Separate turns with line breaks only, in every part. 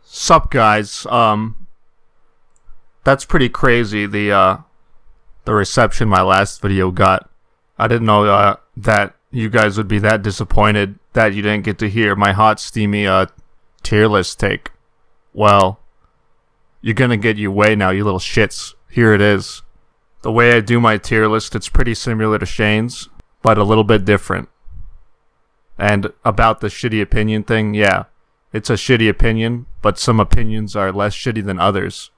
Sup guys, that's pretty crazy, the reception my last video got. I didn't know that you guys would be that disappointed that you didn't get to hear my hot steamy tier list take. Well, you're gonna get your way now, you little shits. Here it is. The way I do my tier list, it's pretty similar to Shane's, but a little bit different. And about the shitty opinion thing, yeah, it's a shitty opinion, but some opinions are less shitty than others.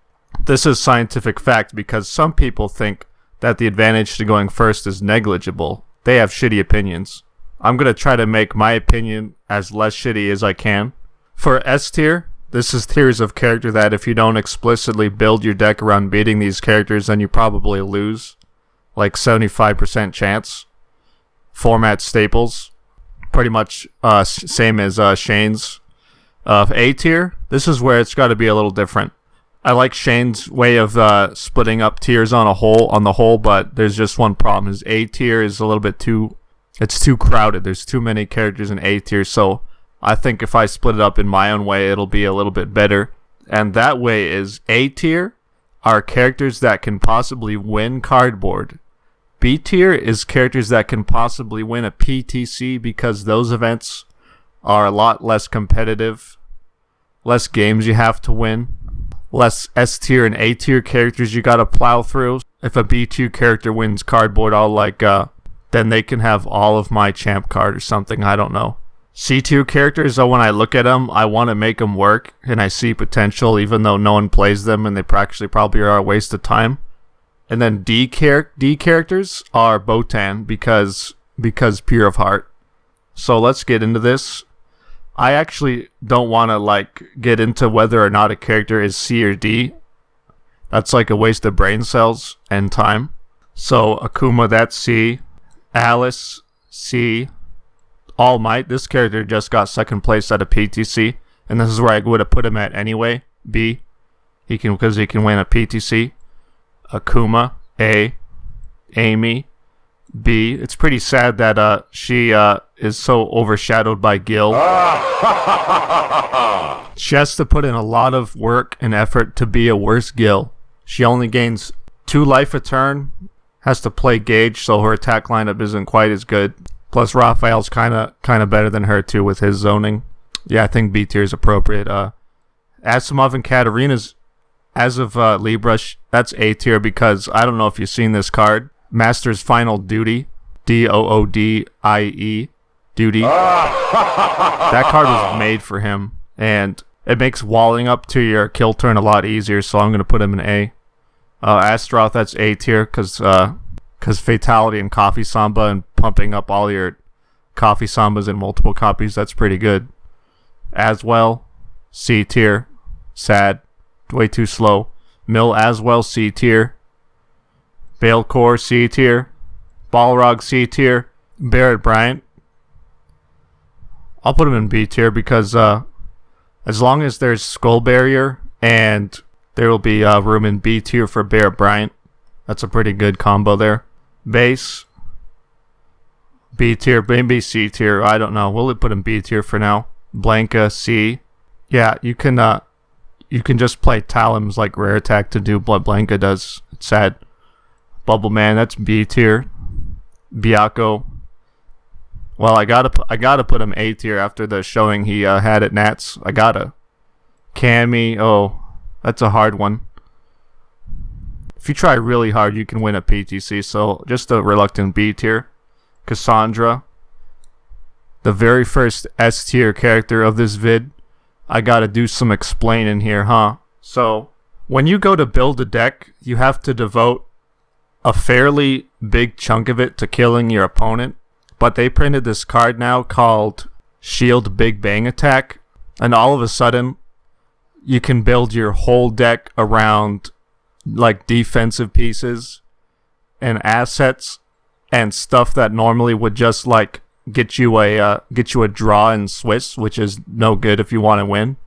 This is scientific fact because some people think that the advantage to going first is negligible. They have shitty opinions. I'm going to try to make my opinion as less shitty as I can. For S tier, this is tiers of character that if you don't explicitly build your deck around beating these characters, then you probably lose. Like 75% chance. Format staples. Pretty much same as Shane's. A tier, this is where it's got to be a little different. I like Shane's way of splitting up tiers on the whole, but there's just one problem. His A tier is a little bit too crowded. There's too many characters in A tier, so I think if I split it up in my own way, it'll be a little bit better. And that way is A tier are characters that can possibly win cardboard. B tier is characters that can possibly win a PTC because those events are a lot less competitive. Less games you have to win. Less S tier and A tier characters you gotta plow through. If a B tier character wins cardboard, then they can have all of my champ card or something, I don't know. C tier characters, when I look at them, I want to make them work, and I see potential even though no one plays them and they probably are a waste of time. And then D characters are Botan because pure of heart. So let's get into this. I actually don't want to get into whether or not a character is C or D. That's like a waste of brain cells and time. So Akuma, that's C. Alice, C. All Might, this character just got second place at a PTC, and this is where I would have put him at anyway. B. Because he can win a PTC. Akuma, A. Amy, B. It's pretty sad that she is so overshadowed by Gil. She has to put in a lot of work and effort to be a worse Gil. She only gains 2 life a turn, has to play Gage, so her attack lineup isn't quite as good. Plus Raphael's kind of better than her too with his zoning. Yeah, I think B tier is appropriate. Asimov and Katarina's, as of Libra, that's A tier because I don't know if you've seen this card. Master's Final Duty, Doodie, Duty. That card was made for him, and it makes walling up to your kill turn a lot easier, so I'm going to put him in A. Astaroth, that's A tier, because Fatality and Coffee Samba and pumping up all your Coffee Sambas in multiple copies, that's pretty good. As well, C tier, sad, way too slow. Mill as well, C tier. Balecore, C tier. Balrog, C tier. Barrett Bryant, I'll put him in B tier because as long as there's Skull Barrier and there will be room in B tier for Barrett Bryant, that's a pretty good combo there. Base, B tier, maybe C tier, I don't know. We'll put him B tier for now. Blanca, C. Yeah, you can just play Talons like rare attack to do what Blanca does. It's sad. Bubble Man, that's B tier. Byakko. Well, I gotta put him A tier after the showing he had at Nats. I gotta. Cammy, oh, that's a hard one. If you try really hard, you can win a PTC. So just a reluctant B tier. Cassandra, the very first S tier character of this vid. I gotta do some explaining here, huh? So when you go to build a deck, you have to devote a fairly big chunk of it to killing your opponent. But they printed this card now called Shield Big Bang Attack, and all of a sudden you can build your whole deck around defensive pieces and assets and stuff that normally would just get you a draw in Swiss, which is no good if you want to win.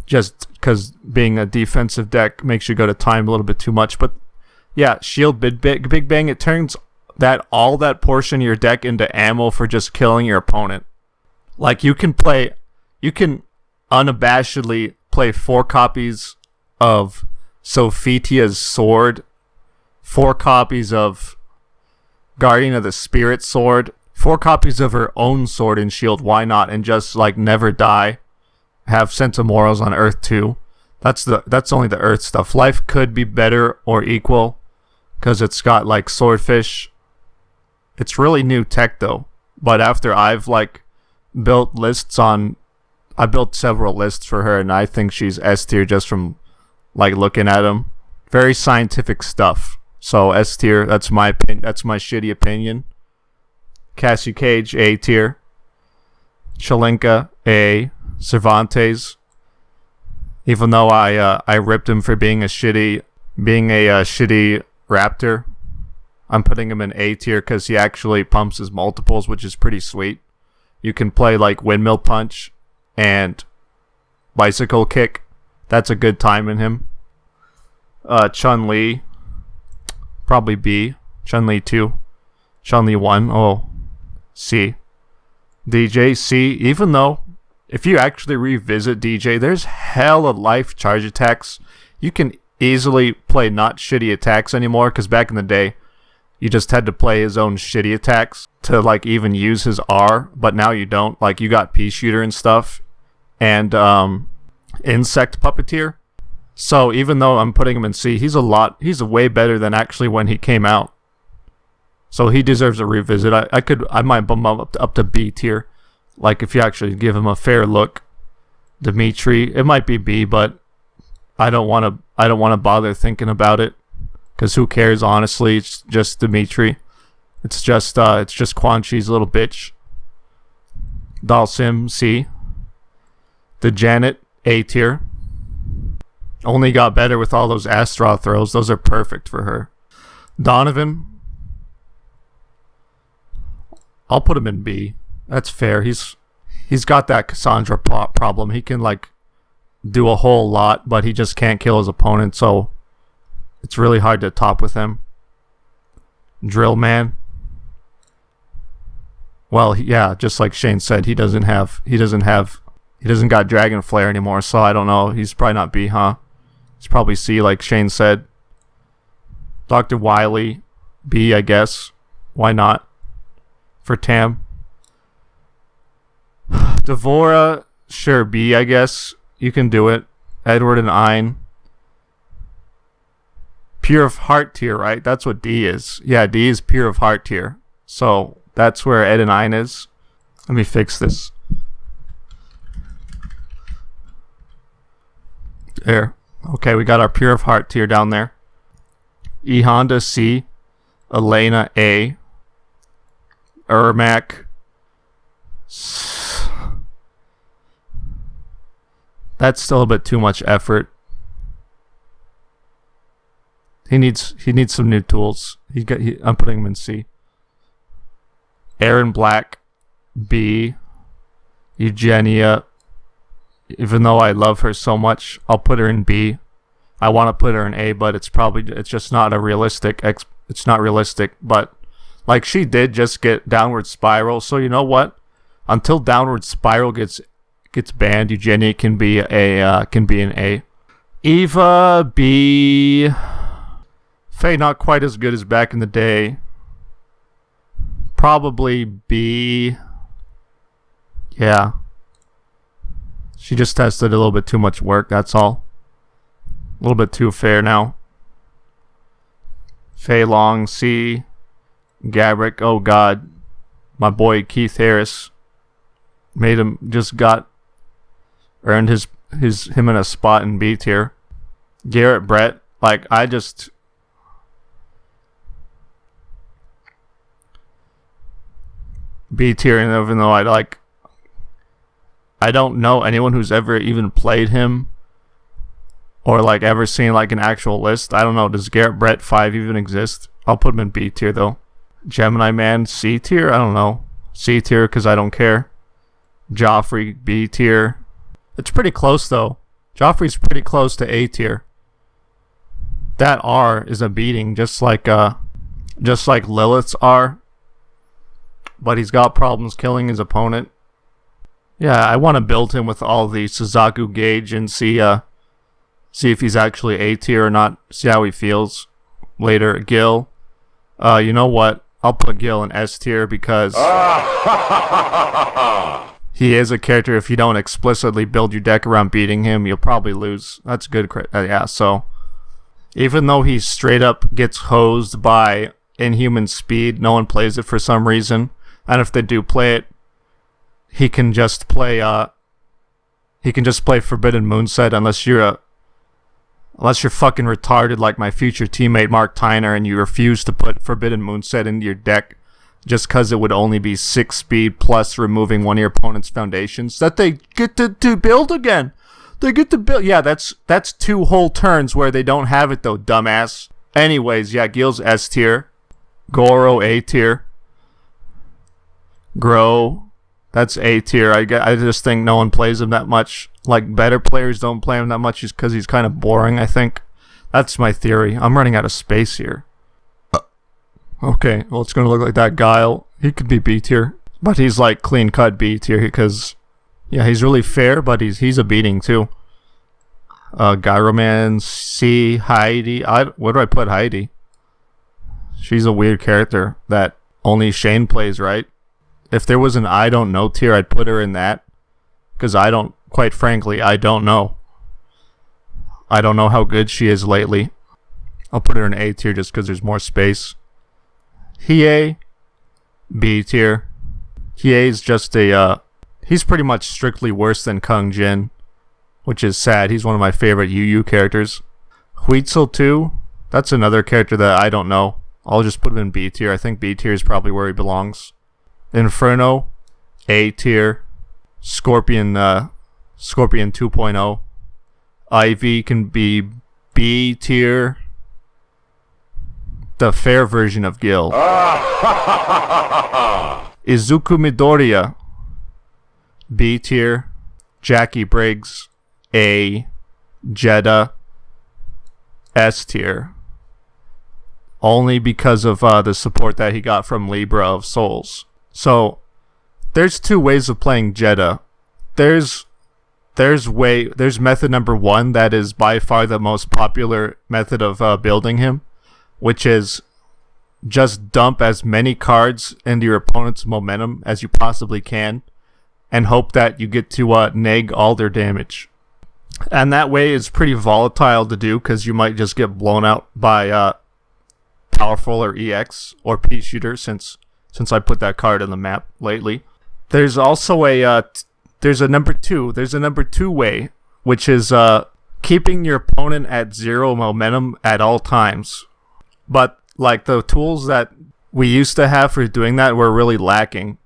Just because being a defensive deck makes you go to time a little bit too much. But yeah, Shield Big Bang, it turns all that portion of your deck into ammo for just killing your opponent. You can unabashedly play 4 copies of Sophitia's sword, 4 copies of Guardian of the Spirit sword, 4 copies of her own sword and shield, why not, and just like never die, have sense of morals on Earth too. That's only the Earth stuff. Life could be better or equal, because it's got like swordfish. It's really new tech though, but after I've like built lists on, I built several lists for her, and I think she's S tier just from like looking at them. Very scientific stuff. So S tier, that's my opinion. That's my shitty opinion. Cassie Cage, A tier. Chalinka, A. Cervantes, even though I ripped him for being a shitty raptor, I'm putting him in A tier because he actually pumps his multiples, which is pretty sweet. You can play like windmill punch and bicycle kick. That's a good time in him. Chun-Li, probably B. Chun-Li 2. Chun-Li 1, oh, C. DJ, C, even though if you actually revisit DJ, there's hella life charge attacks. You can easily play not shitty attacks anymore, because back in the day, you just had to play his own shitty attacks to like even use his R, but now you don't. Like you got Pea Shooter and stuff, and Insect Puppeteer. So even though I'm putting him in C, he's way better than actually when he came out. So he deserves a revisit. I might bump him up to B tier. Like if you actually give him a fair look. Dimitri, it might be B, but I don't want to bother thinking about it, because who cares, honestly. It's just Dimitri. It's just Quan Chi's little bitch. Dalsim, C. The Janet, A tier. Only got better with all those Astra throws. Those are perfect for her. Donovan, I'll put him in B. That's fair. He's got that Cassandra problem. He can like do a whole lot, but he just can't kill his opponent, so it's really hard to top with him. Drill Man. Well, yeah, just like Shane said, he doesn't got Dragon Flare anymore, so I don't know. He's probably not B, huh? He's probably C, like Shane said. Dr. Wily, B, I guess. Why not? For Tam. Devora, sure, B, I guess. You can do it. Edward and Ein. Pure of Heart tier, right? That's what D is. Yeah, D is Pure of Heart tier. So that's where Ed and Ein is. Let me fix this. There. Okay, we got our Pure of Heart tier down there. E Honda, C. Elena, A. Ermac. That's still a bit too much effort. He needs some new tools. I'm putting him in C. Aaron Black, B. Eugenia, even though I love her so much, I'll put her in B. I want to put her in A, but it's just not a realistic. It's not realistic. But like she did just get Downward Spiral, so you know what? Until Downward Spiral gets banned, Eugenia can be an A. Eva, B. Faye, not quite as good as back in the day. Probably B. Yeah. She just tested a little bit too much work, that's all. A little bit too fair now. Faye Long, C. Gabrick, oh god. My boy Keith Harris. Earned him in a spot in B tier. Garrett Brett, like B tier, and even though I don't know anyone who's ever even played him or like ever seen like an actual list. I don't know, does Garrett Brett 5 even exist? I'll put him in B tier though. Gemini Man, C tier? I don't know. C tier because I don't care. Joffrey, B tier. It's pretty close though. Joffrey's pretty close to A tier. That R is a beating, just like Lilith's R. But he's got problems killing his opponent. Yeah, I want to build him with all the Suzaku gauge and see if he's actually A tier or not. See how he feels later. Gil, you know what? I'll put Gil in S tier because he is a character. If you don't explicitly build your deck around beating him, you'll probably lose. That's good. Yeah. So even though he straight up gets hosed by inhuman speed, no one plays it for some reason. And if they do play it, he can just play Forbidden Moonset unless you're fucking retarded like my future teammate Mark Tyner and you refuse to put Forbidden Moonset into your deck just because it would only be 6 speed plus removing one of your opponent's foundations that they get to build again. They get to build. Yeah, that's 2 whole turns where they don't have it though, dumbass. Anyways, yeah, Gil's S tier. Goro A tier. Grow, that's A tier. I just think no one plays him that much. Like, better players don't play him that much just because he's kind of boring, I think. That's my theory. I'm running out of space here. Okay, well, it's going to look like that Guile. He could be B tier. But he's like clean-cut B tier because, yeah, he's really fair, but he's a beating too. Gyroman, C, Heidi. Where do I put Heidi? She's a weird character that only Shane plays, right? If there was an I don't know tier, I'd put her in that. Because quite frankly, I don't know. I don't know how good she is lately. I'll put her in A tier just because there's more space. Hiei, B tier. Hiei's just he's pretty much strictly worse than Kung Jin, which is sad. He's one of my favorite UU characters. Huitzel 2, that's another character that I don't know. I'll just put him in B tier. I think B tier is probably where he belongs. Inferno, A tier. Scorpion 2.0. Ivy can be B tier. The fair version of Gil. Izuku Midoriya, B tier. Jackie Briggs, A. Jeddah, S tier. Only because of the support that he got from Libra of Souls. So, there's 2 ways of playing Jeddah. There's method number 1 that is by far the most popular method of building him, which is just dump as many cards into your opponent's momentum as you possibly can and hope that you get to neg all their damage. And that way is pretty volatile to do because you might just get blown out by Powerful or EX or P Shooter since I put that card in the map lately. There's also there's a number 2 way, which is keeping your opponent at 0 momentum at all times. But like the tools that we used to have for doing that were really lacking.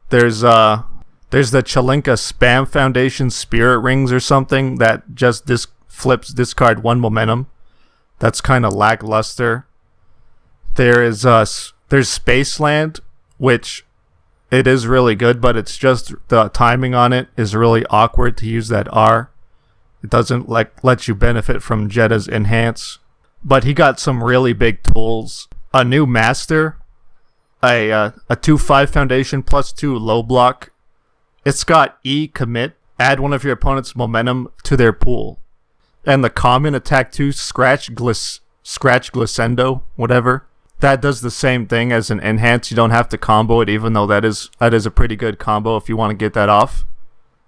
There's the Chalinka Spam Foundation Spirit Rings or something that just flips discard 1 momentum. That's kind of lackluster. There's Spaceland, which it is really good, but it's just the timing on it is really awkward to use that R. It doesn't let you benefit from Jeddah's Enhance. But he got some really big tools. A new Master, a 2/5 Foundation plus 2 low block. It's got E commit, add one of your opponent's momentum to their pool. And the common attack 2 Scratch Glissando, whatever. That does the same thing as an enhance. You don't have to combo it, even though that is a pretty good combo if you want to get that off.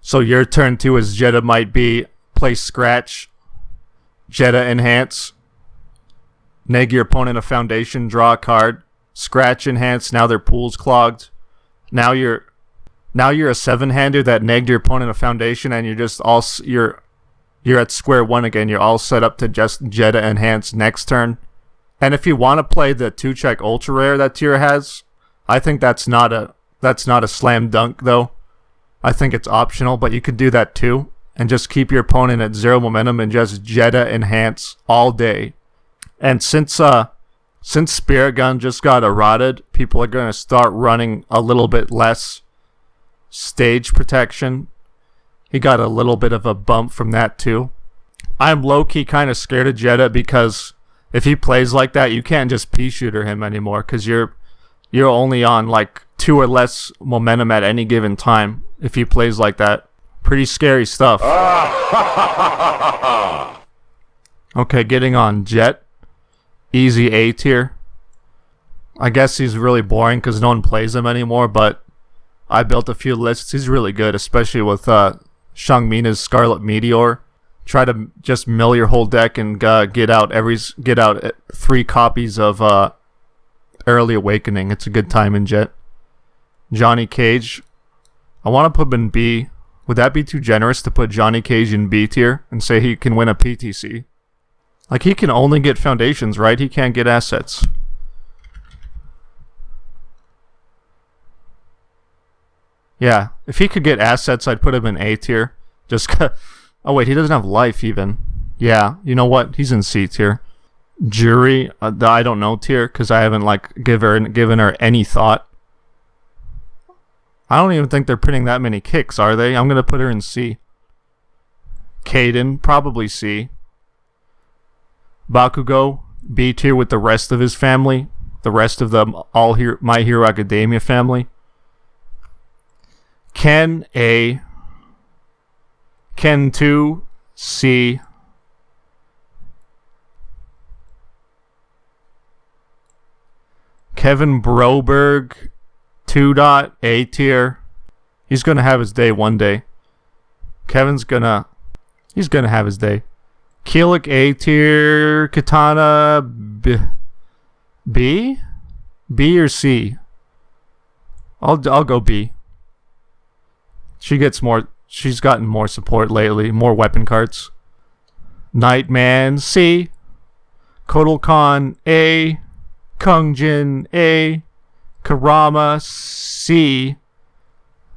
So your turn 2 as Jeddah might be play Scratch, Jeddah Enhance, neg your opponent a foundation, draw a card, Scratch Enhance, now their pool's clogged. Now you're a 7-hander that negged your opponent a foundation and you're at square one again. You're all set up to just Jeddah Enhance next turn. And if you want to play the 2-check ultra rare that tier has, I think that's not a slam dunk though. I think it's optional, but you could do that too and just keep your opponent at 0 momentum and just Jeddah Enhance all day. And since Spirit Gun just got eroded, people are going to start running a little bit less stage protection. He got a little bit of a bump from that too. I'm low-key kind of scared of Jeddah because if he plays like that, you can't just P-shooter him anymore because you're only on like 2 or less momentum at any given time. if he plays like that. Pretty scary stuff. Okay, getting on Jet. Easy A tier. I guess he's really boring because no one plays him anymore, but I built a few lists. He's really good, especially with Shangmina's Scarlet Meteor. Try to just mill your whole deck and get out 3 copies of Early Awakening. It's a good time in Jet. Johnny Cage. I want to put him in B. Would that be too generous to put Johnny Cage in B tier and say he can win a PTC? Like, he can only get foundations, right? He can't get assets. Yeah, if he could get assets, I'd put him in A tier. Just oh wait, he doesn't have life even. Yeah, you know what? He's in C tier. Jury, I don't know tier because I haven't given her any thought. I don't even think they're printing that many kicks, are they? I'm gonna put her in C. Kaden, probably C. Bakugo, B tier with the rest of his family, the rest of the My Hero Academia family. Ken, A. Ken 2, C. Kevin Broberg, 2. A tier. He's gonna have his day one day. He's gonna have his day. Keelik, A tier. Katana, B? B or C? I'll go B. She's gotten more support lately, more weapon cards. Nightman, C. Kotal Khan, A. Kung Jin, A. Kurama, C.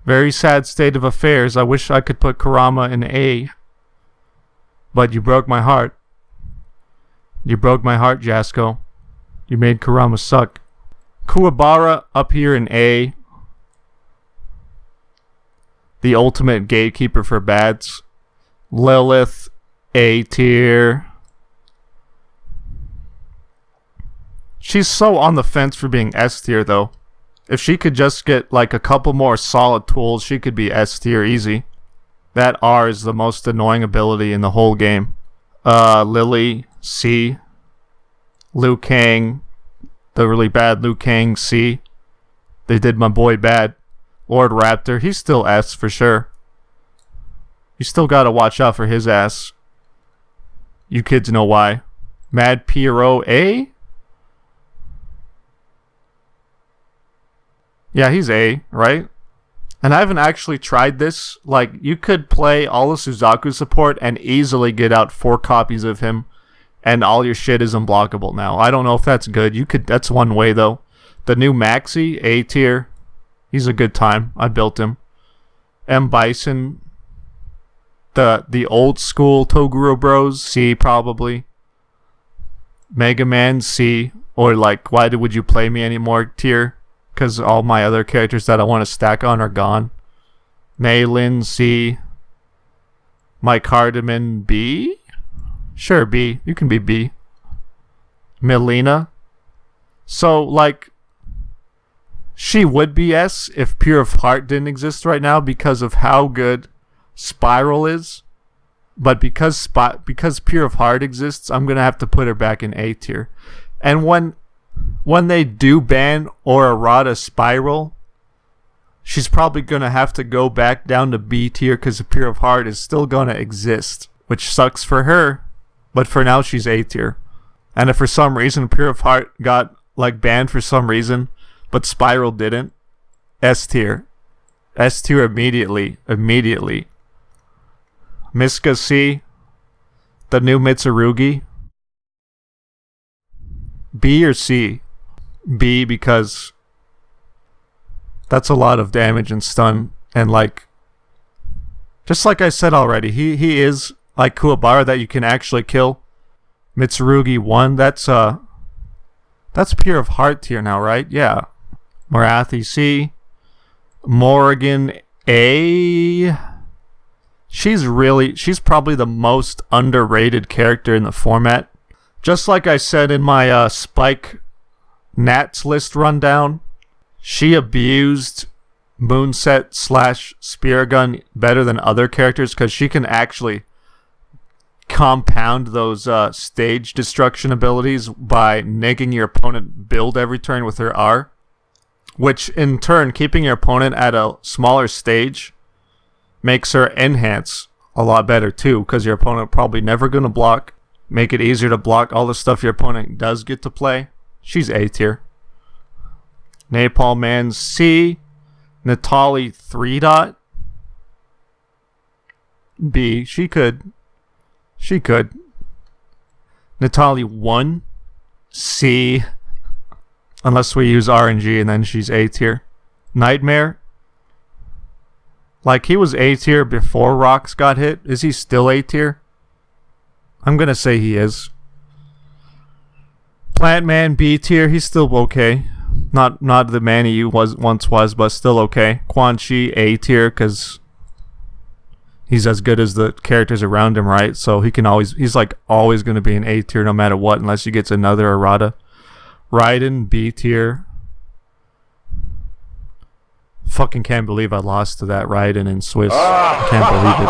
Very sad state of affairs. I wish I could put Kurama in A. But you broke my heart. You broke my heart, Jasko. You made Kurama suck. Kuwabara up here in A. The ultimate gatekeeper for bats. Lilith, A tier. She's so on the fence for being S tier though. If she could just get like a couple more solid tools, she could be S tier easy. That R is the most annoying ability in the whole game. Lily, C. Liu Kang, the really bad Liu Kang, C. They did my boy bad. Lord Raptor, he's still S for sure. You still gotta watch out for his ass. You kids know why. Mad Pierrot, A? Yeah, he's A, right? And I haven't actually tried this. Like, you could play all of Suzaku support and easily get out 4 copies of him, and all your shit is unblockable now. I don't know if that's good. That's one way though. The new Maxi, A tier. He's a good time. I built him. M. Bison. The old school Toguro Bros, C probably. Mega Man, C. Or like, why would you play me anymore tier? Because all my other characters that I want to stack on are gone. Maylin, C. Mike Hardiman, B? Sure, B. You can be B. Melina. So, like, she would be S if Pure of Heart didn't exist right now because of how good Spiral is. But because Pure of Heart exists, I'm going to have to put her back in A tier. And when they do ban or errata Spiral, she's probably going to have to go back down to B tier because the Pure of Heart is still going to exist, which sucks for her, but for now she's A tier. And if for some reason Pure of Heart got like banned for some reason, but Spiral didn't, S tier. S tier immediately. Miska, C. The new Mitsurugi. B or C? B, because that's a lot of damage and stun, and like, just like I said already, he is like Kuwabara that you can actually kill. Mitsurugi 1, that's Pure of Heart tier now, right? Yeah. Morathi, C. Morrigan, A. She's probably the most underrated character in the format. Just like I said in my Spike Nats list rundown, she abused moonset slash spear gun better than other characters because she can actually compound those stage destruction abilities by making your opponent build every turn with her R, which in turn, keeping your opponent at a smaller stage makes her enhance a lot better too, because your opponent probably never going to block, make it easier to block all the stuff your opponent does get to play. She's A tier. Napalm Man C. Natali 3 dot B. She could. Natali 1 C. Unless we use RNG and then she's A tier. Nightmare. Like he was A tier before Rocks got hit. Is he still A tier? I'm gonna say he is. Plant Man B tier. He's still okay. Not the man he once was, but still okay. Quan Chi A tier because he's as good as the characters around him, right? So he's like always gonna be an A tier no matter what, unless he gets another errata. Raiden B tier. Fucking can't believe I lost to that Raiden in Swiss. I can't believe it.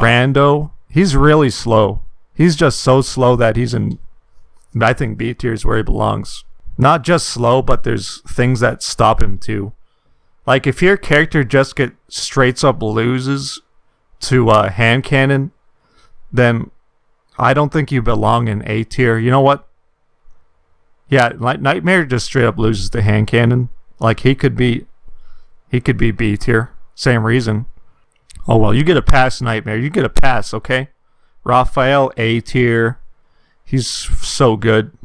Rando, he's really slow. He's just so slow that he's in, I think B tier is where he belongs. Not just slow, but there's things that stop him too. Like if your character just straight up loses to hand cannon, then I don't think you belong in A tier. You know what? Yeah, Nightmare just straight up loses to hand cannon. Like he could be B tier. Same reason. Oh well, you get a pass, Nightmare. You get a pass, okay? Raphael A tier. He's so good.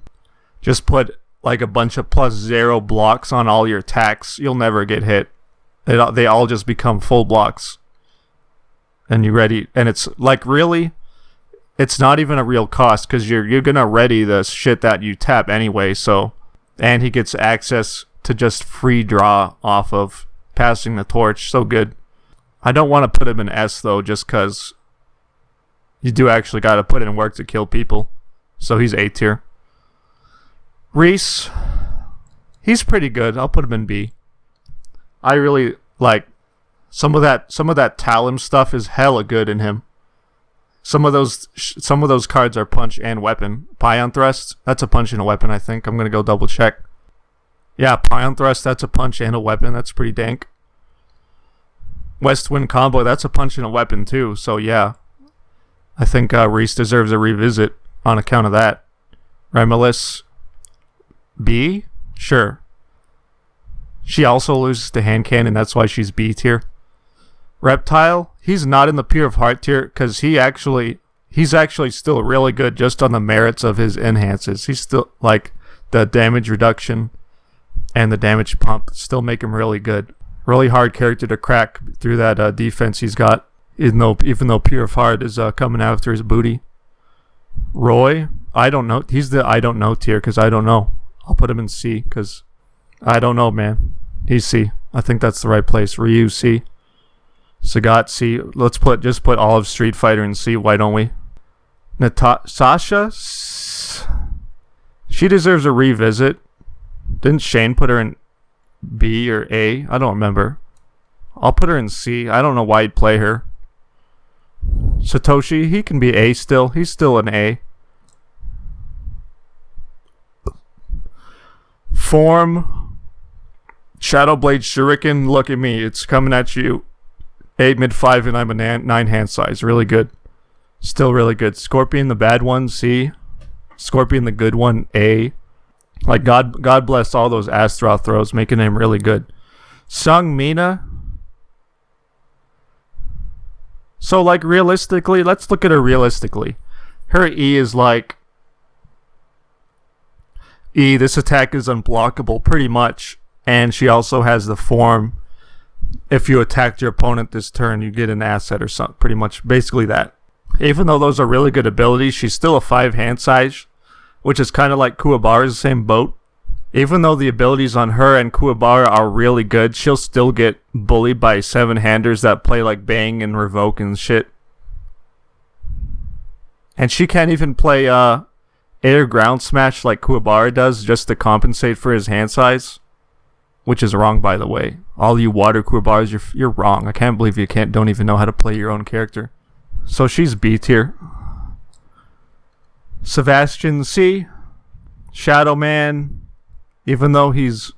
Just put like a bunch of +0 blocks on all your attacks. You'll never get hit. They all just become full blocks. And you ready. And it's like really, it's not even a real cost because you're gonna ready the shit that you tap anyway. So, and he gets access to just free draw off of passing the torch. So good. I don't want to put him in S though, just because you do actually got to put in work to kill people. So he's A tier. Reese, he's pretty good. I'll put him in B. I really like some of that Talon stuff is hella good in him. Some of those cards are punch and weapon. Pion Thrust, that's a punch and a weapon, I think. I'm gonna go double check. Yeah, Pion Thrust, that's a punch and a weapon. That's pretty dank. West Wind Combo, that's a punch and a weapon too. So yeah, I think Reese deserves a revisit on account of that. Remilus B? Sure. She also loses to hand cannon, that's why she's B tier. Reptile, he's not in the Pure of Heart tier because he's actually still really good just on the merits of his enhances. He's still like the damage reduction and the damage pump still make him really good. Really hard character to crack through that defense he's got, even though Pure of Heart is coming after his booty. Roy, I don't know. He's the I don't know tier because I don't know. I'll put him in C because I don't know, man. He's C. I think that's the right place. Ryu C. Sagat C. Let's just put all of Street Fighter in C. Why don't we? Sasha, she deserves a revisit. Didn't Shane put her in B or A? I don't remember. I'll put her in C. I don't know why he'd play her. Satoshi, he can be A still. He's still an A. Form Shadowblade Shuriken, look at me. It's coming at you. 8 mid 5 and I'm a 9 hand size. Really good. Still really good. Scorpion the bad one, C. Scorpion the good one, A. Like God bless all those Astra throws, making him really good. Sung Mina. So like realistically, let's look at her realistically. Her E is like E, this attack is unblockable pretty much. And she also has the form. If you attacked your opponent this turn, you get an asset or something. Pretty much basically that. Even though those are really good abilities, she's still a 5 hand size, which is kind of like Kuwabara's the same boat. Even though the abilities on her and Kuwabara are really good, she'll still get bullied by 7-handers that play like Bang and Revoke and shit. And she can't even play air ground smash like Kuwabara does just to compensate for his hand size. Which is wrong, by the way. All you water cooler bars, you're wrong. I can't believe you don't even know how to play your own character. So she's B tier. Sebastian C. Shadow Man. Even though he's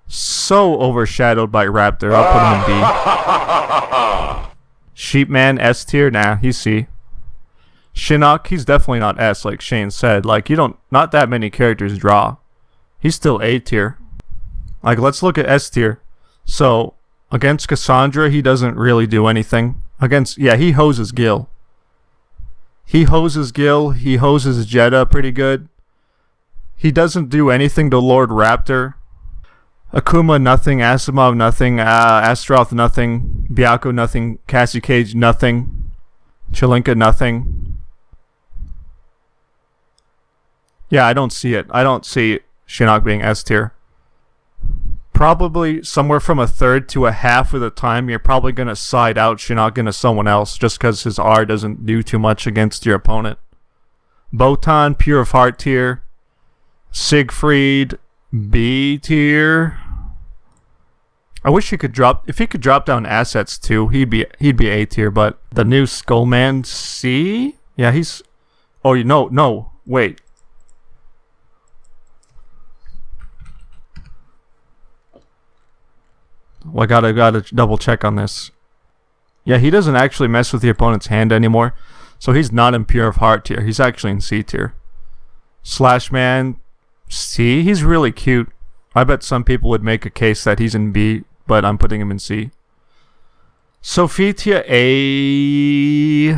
so overshadowed by Raptor, I'll put him in B. Sheepman S tier. Nah, he's C. Chinook, he's definitely not S, like Shane said. Like, not that many characters draw. He's still A tier. Like, let's look at S tier. So, against Cassandra, he doesn't really do anything. He hoses Gil. He hoses Jeddah pretty good. He doesn't do anything to Lord Raptor. Akuma, nothing. Asimov, nothing. Astroth, nothing. Byako, nothing. Cassie Cage, nothing. Chelinka, nothing. Yeah, I don't see it. I don't see Chinook being S tier. Probably somewhere from a third to a half of the time, you're probably going to side out Chinook into someone else just because his R doesn't do too much against your opponent. Botan, Pure of Heart tier. Siegfried, B tier. I wish he could drop down assets too, he'd be A tier, but the new Skullman C? Yeah, he's no, wait. Well, I gotta double check on this. Yeah, he doesn't actually mess with the opponent's hand anymore, so he's not in Pure of Heart tier. He's actually in C tier. Slashman C. He's really cute. I bet some people would make a case that he's in B, but I'm putting him in C. Sophitia A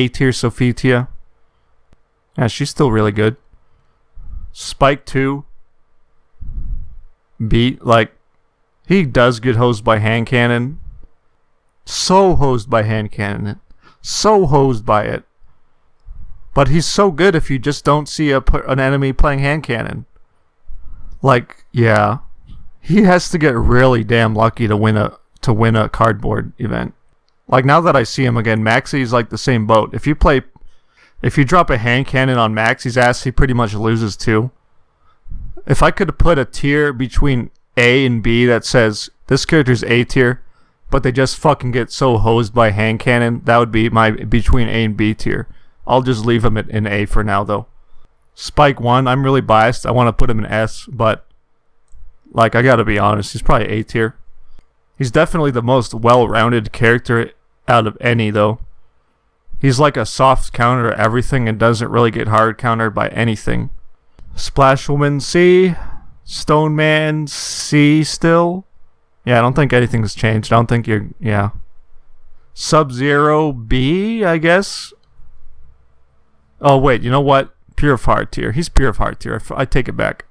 tier. Sophitia. Yeah, she's still really good. Spike 2 B. Like, he does get hosed by hand cannon. So hosed by hand cannon. So hosed by it. But he's so good if you just don't see an enemy playing hand cannon. Like, yeah. He has to get really damn lucky to win a cardboard event. Like, now that I see him again, Maxie's like the same boat. If you drop a hand cannon on Maxie's ass, he pretty much loses too. If I could put a tier between A and B that says this character's A tier, but they just fucking get so hosed by hand cannon, that would be my between A and B tier. I'll just leave him in A for now though. Spike 1, I'm really biased. I want to put him in S, but like, I gotta be honest, he's probably A tier. He's definitely the most well-rounded character out of any though. He's like a soft counter to everything and doesn't really get hard countered by anything. Splash Woman C. Stone Man C still. Yeah, I don't think anything's changed. I don't think yeah. Sub-Zero B, I guess. Oh wait, you know what? Pure of Heart tier. He's Pure of Heart tier. I take it back.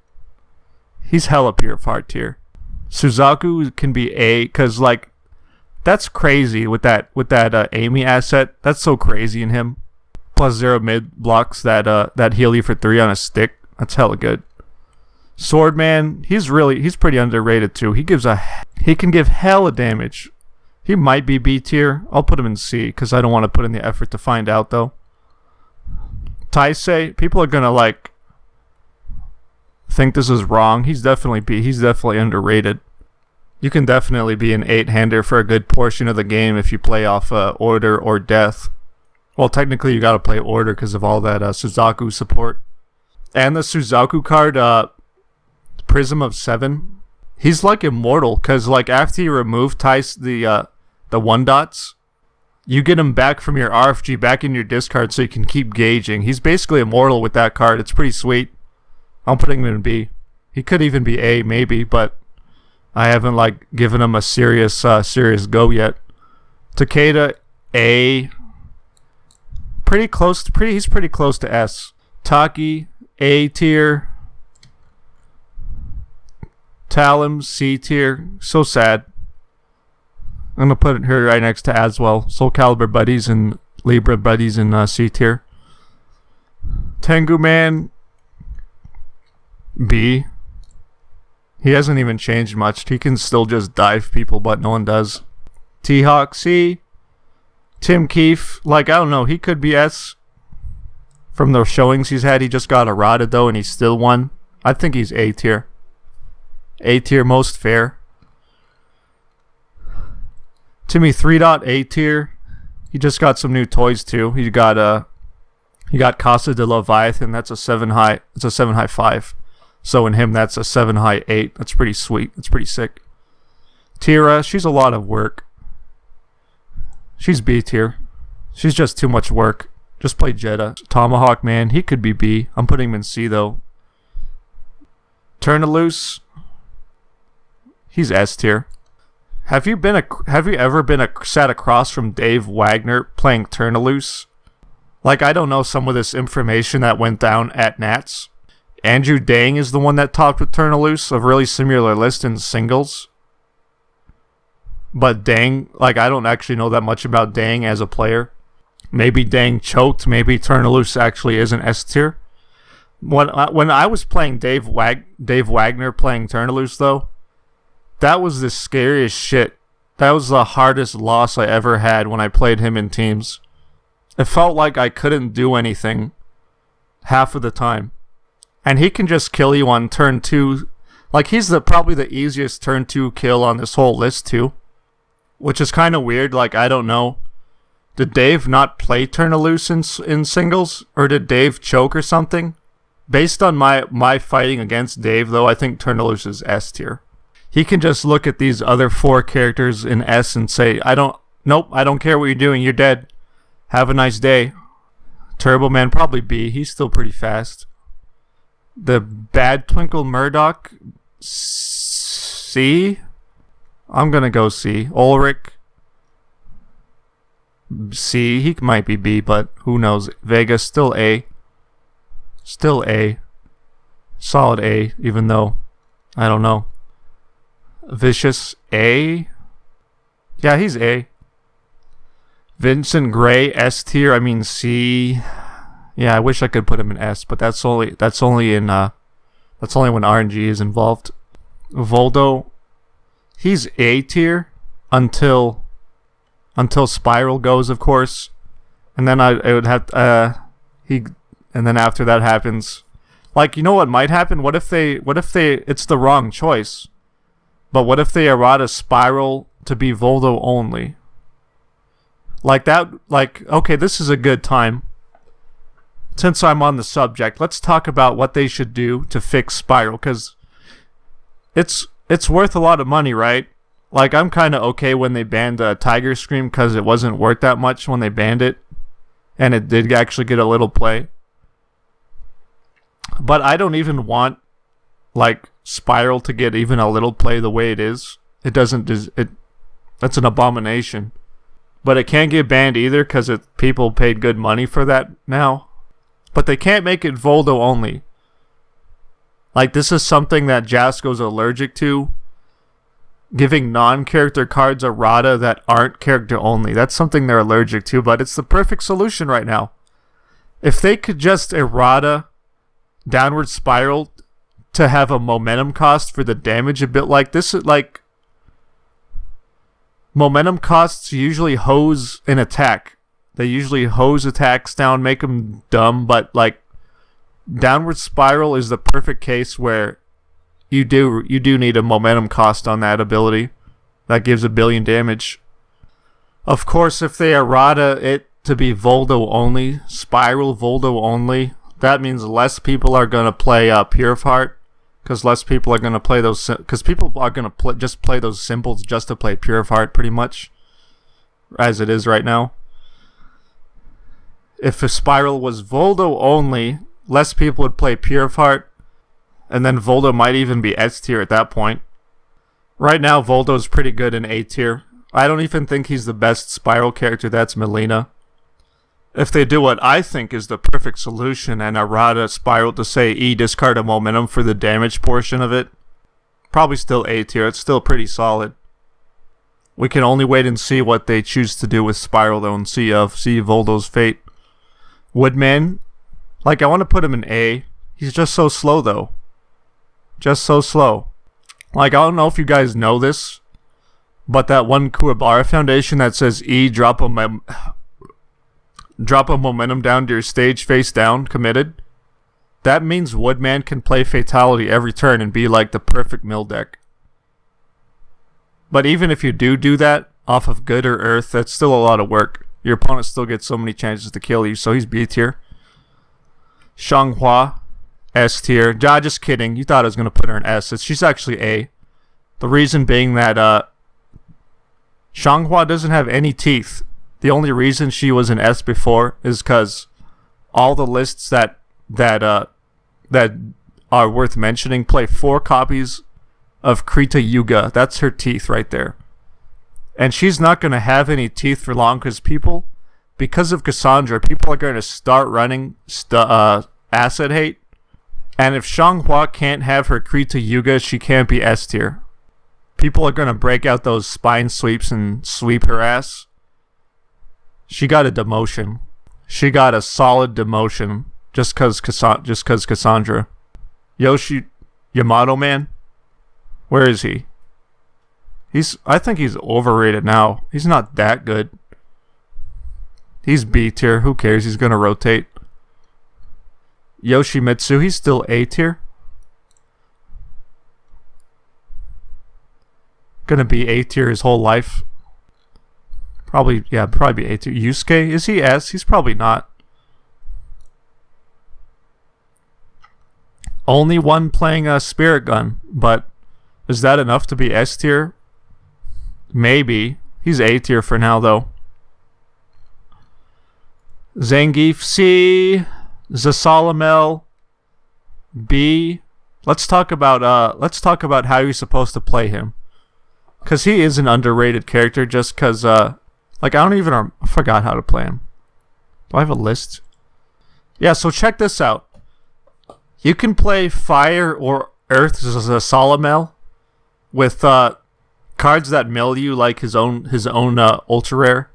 He's hella Pure of Heart tier. Suzaku can be A, because like, that's crazy with that Amy asset. That's so crazy in him. +0 mid blocks that heal you for 3 on a stick. That's hella good. Swordman, he's pretty underrated too. He can give hella damage. He might be B tier. I'll put him in C because I don't want to put in the effort to find out though. Taisei, people are gonna like think this is wrong. He's definitely B. He's definitely underrated. You can definitely be an 8-hander for a good portion of the game if you play off Order or Death. Well, technically you gotta play Order because of all that Suzaku support. And the Suzaku card, Prism of 7, he's like immortal because like after you remove the 1-dots, you get him back from your RFG back in your discard so you can keep gauging. He's basically immortal with that card. It's pretty sweet. I'm putting him in B. He could even be A maybe, but I haven't like given him a serious go yet. Takeda A. He's pretty close to S. Taki A tier. Talon C tier. So sad. I'm gonna put her right next to Aswell. Soul Calibur buddies and Libra buddies in C tier. Tengu Man B. He hasn't even changed much. He can still just dive people, but no one does. T-Hawk C. Tim Keefe, like, I don't know, he could be S. From the showings he's had, he just got eroded though, and he still won. I think he's A tier. A tier, most fair. Timmy 3.A tier. He just got some new toys too. He got Casa de Leviathan. That's a 7 high. It's a 7 high 5. So in him, that's a 7 high 8. That's pretty sweet. That's pretty sick. Tira, she's a lot of work. She's B tier. She's just too much work. Just play Jeddah. Tomahawk, man, he could be B. I'm putting him in C though. Turnaloose, he's S tier. Have you ever sat across from Dave Wagner playing Turnaloose? Like, I don't know some of this information that went down at Nats. Andrew Dang is the one that talked with Turnaloose, a really similar list in singles. But Dang, like, I don't actually know that much about Dang as a player. Maybe Dang choked. Maybe Turnaloose actually is an S tier. When I was playing Dave Wagner playing Turnaloose, though, that was the scariest shit. That was the hardest loss I ever had when I played him in teams. It felt like I couldn't do anything half of the time. And he can just kill you on turn 2. Like, he's probably the easiest turn 2 kill on this whole list, too. Which is kind of weird. Like, I don't know. Did Dave not play Turnaloose in singles? Or did Dave choke or something? Based on my fighting against Dave, though, I think Turnaloose is S tier. He can just look at these other 4 characters in S and say, nope, I don't care what you're doing, you're dead. Have a nice day. Turbo Man, probably B. He's still pretty fast. The Bad Twinkle Murdoch, C? I'm gonna go C. Ulrich, C. He might be B, but who knows. Vega, still A. Still A. Solid A, even though, I don't know. Vicious, A? Yeah, he's A. Vincent Gray, S tier. I mean C. Yeah, I wish I could put him in S, but that's only when RNG is involved. Voldo, he's A tier until Spiral goes, of course, and then I would have and then after that happens, like, you know what might happen? What if they it's the wrong choice, but what if they errata Spiral to be Voldo only? Like that, like, okay, this is a good time. Since I'm on the subject, let's talk about what they should do to fix Spiral, because it's worth a lot of money, right? Like, I'm kind of okay when they banned Tiger Scream, because it wasn't worth that much when they banned it, and it did actually get a little play. But I don't even want, like, Spiral to get even a little play the way it is. It doesn't. That's an abomination. But it can't get banned either, because people paid good money for that now. But they can't make it Voldo only. Like, this is something that Jasko's allergic to. Giving non-character cards errata that aren't character only. That's something they're allergic to, but it's the perfect solution right now. If they could just errata Downward Spiral to have a momentum cost for the damage a bit, like this, like, momentum costs usually hose an attack. They usually hose attacks down, make them dumb, but, like, Downward Spiral is the perfect case where you do need a momentum cost on that ability. That gives 1 billion damage. Of course, if they errata it to be Voldo only, Spiral Voldo only, that means less people are going to play Pure of Heart, because less people are going to play those, because people are going to just play those symbols just to play Pure of Heart, pretty much, as it is right now. If a Spiral was Voldo only, less people would play Pure of Heart, and then Voldo might even be S tier at that point. Right now, Voldo's pretty good in A tier. I don't even think he's the best Spiral character. That's Melina. If they do what I think is the perfect solution and errata Spiral to say discard a momentum for the damage portion of it, probably still A tier. It's still pretty solid. We can only wait and see what they choose to do with Spiral, though, and see Voldo's fate. Woodman, like, I want to put him in A. He's just so slow, though. Just so slow. Like, I don't know if you guys know this, but that one Kuwabara Foundation that says drop a momentum down to your stage face down, committed. That means Woodman can play Fatality every turn and be like the perfect mill deck. But even if you do that, off of good or earth, that's still a lot of work. Your opponent still gets so many chances to kill you, so he's B tier. Xianghua, S tier. Just kidding. You thought I was going to put her in S. She's actually A. The reason being that Xianghua doesn't have any teeth. The only reason she was an S before is because all the lists that are worth mentioning play 4 copies of Krita Yuga. That's her teeth right there. And she's not going to have any teeth for long because of Cassandra, people are going to start running Acid Hate. And if Xianghua can't have her Krita Yuga, she can't be S tier. People are going to break out those spine sweeps and sweep her ass. She got a demotion. She got a solid demotion just cause Cassandra. Yoshi Yamato Man? Where is he? I think he's overrated now. He's not that good. He's B tier. Who cares? He's gonna rotate. Yoshimitsu, he's still A tier. Gonna be A tier his whole life. Probably be A tier. Yusuke, is he S? He's probably not. Only one playing a Spirit Gun, but is that enough to be S tier? Maybe. He's A tier for now though. Zangief C, Zasalamel B. Let's talk about how you're supposed to play him, cause he is an underrated character. Just cause I forgot how to play him. Do I have a list? Yeah, so check this out. You can play Fire or Earth Zasalamel with cards that mill you, like his own ultra rare.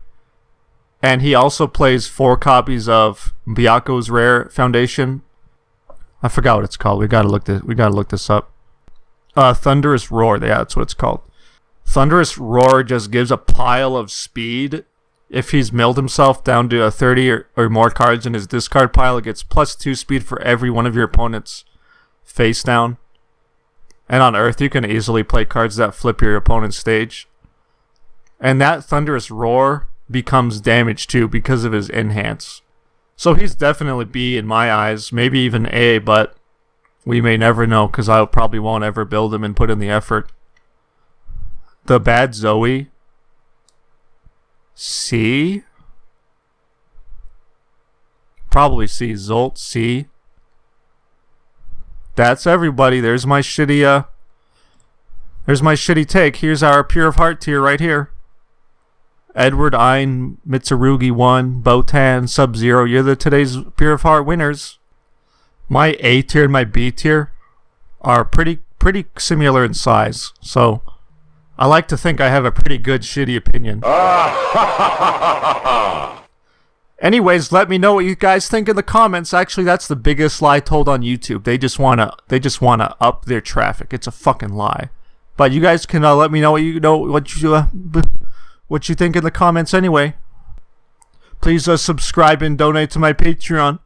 And he also plays 4 copies of Byaku's Rare Foundation. I forgot what it's called. We gotta look this up. Thunderous Roar. Yeah, that's what it's called. Thunderous Roar just gives a pile of speed. If he's milled himself down to 30 or more cards in his discard pile, it gets +2 speed for every one of your opponents face down. And on Earth, you can easily play cards that flip your opponent's stage. And that Thunderous Roar becomes damage too because of his enhance. So he's definitely B in my eyes, maybe even A, but we may never know because I probably won't ever build him and put in the effort. The Bad Zoe C, probably C. Zolt C. That's everybody. There's my shitty take. Here's our Pure of Heart tier right here. Edward, Ein, Mitsurugi 1, Botan, Sub-Zero. You're the today's Pure of Heart winners. My A tier and my B tier are pretty similar in size. So I like to think I have a pretty good shitty opinion. Anyways, let me know what you guys think in the comments. Actually, that's the biggest lie told on YouTube. They just wanna up their traffic. It's a fucking lie. But you guys can let me know what you think in the comments anyway. Please subscribe and donate to my Patreon.